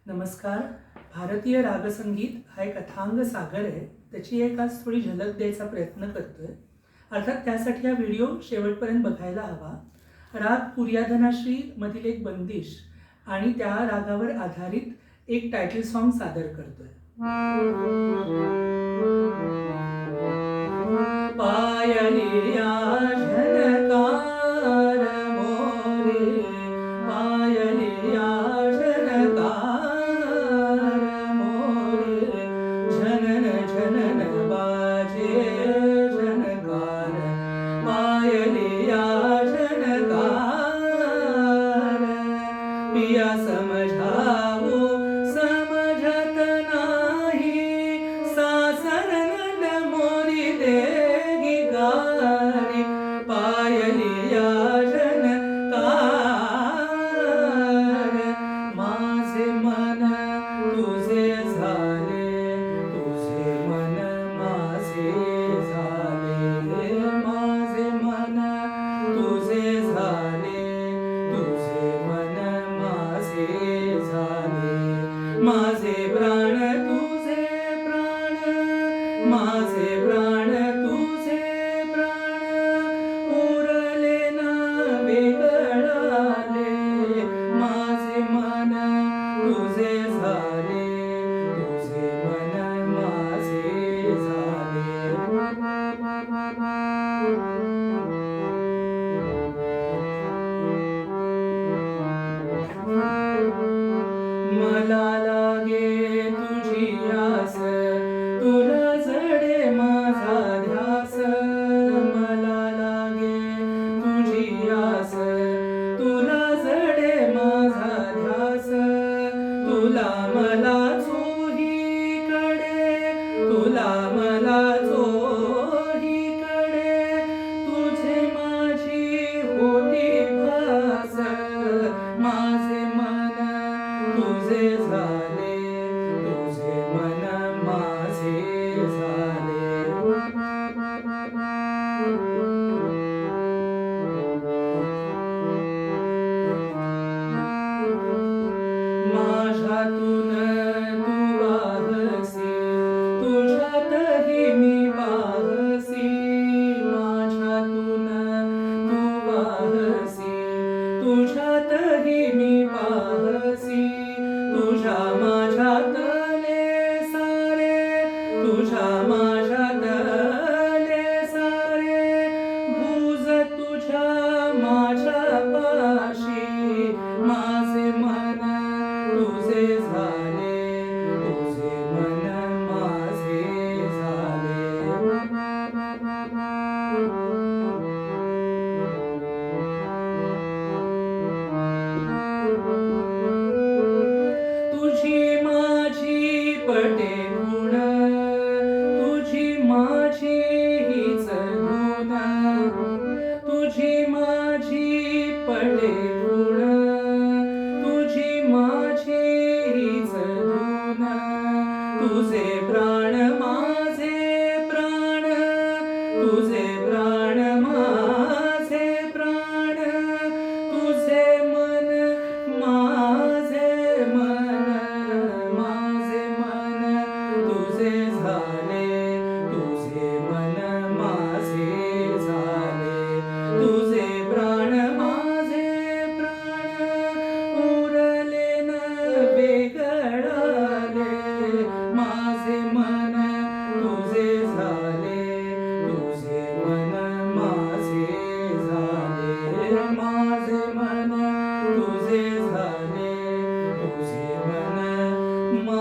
नमस्कार. भारतीय रागसंगीत हा एक अथांग सागर आहे. त्याची एक आज थोडी झलक द्यायचा प्रयत्न करतोय. अर्थात त्यासाठी हा व्हिडिओ शेवटपर्यंत बघायला हवा. राग पुर्याधनाश्री मधील एक बंदिश आणि त्या रागावर आधारित एक टायटल सॉन्ग सादर करतोय. पायलिया झनकार मोरे, पायलिया झनन झनन बाजे झनकार, पायलिया झनकार. पिया समझावो समझत नाही, सासर नंद मोरी देगी गारी, पायलिया झनकार. माझे मन तुझे झाले, तुझे मन माझे झाले, माझे मन तुझे झाले, तुझे मन माझे झाले. माझे प्राण तुझे प्राण, माझे प्राण तुझे प्राण, उरले ना वेगळाले. माझे मन तुझे झाले, तुझे मन माझे झाले. मला लागे तुझी आस, तुला जडे माझा ध्यास. मला लागे तुझी आस, तुला जडे माझा ध्यास. तुला मला चोहीकडे, तुला मला चोहीकडे, तुझे माझी होती भास. माझे मन तुझे झाले, तुझे मन माझे झाले. माझ्यातून तू वाहसी, तुझ्यातही मी वाहसी. माझ्यातून तू वाहसी, तुझ्यातही मी वाहसी. तुझ्या माझ्यातले सारे, तुझ्या माझ्यातले सारे, भुज तुझ्या माझ्या पाशी. माझे मन तुझे झाले, तुझे मन माझे झाले. तुझी माझी पटे गुण, तुझी माझी हीच धून. तुझी माझी पटे गुण, तुझी माझी हीच धून. तुझे प्राण माझे प्राण, तुझे प्राण माझे प्राण. तुझे मन माझे मन, माझे मन तुझे झाले, तुझे मन माझे झाले. तुझे प्राण माझे प्राण, उरले न वेगळाले. माझे मन तुझे झाले, तुझे मन माझे झाले. माझे मन तुझे झाले, तुझे मन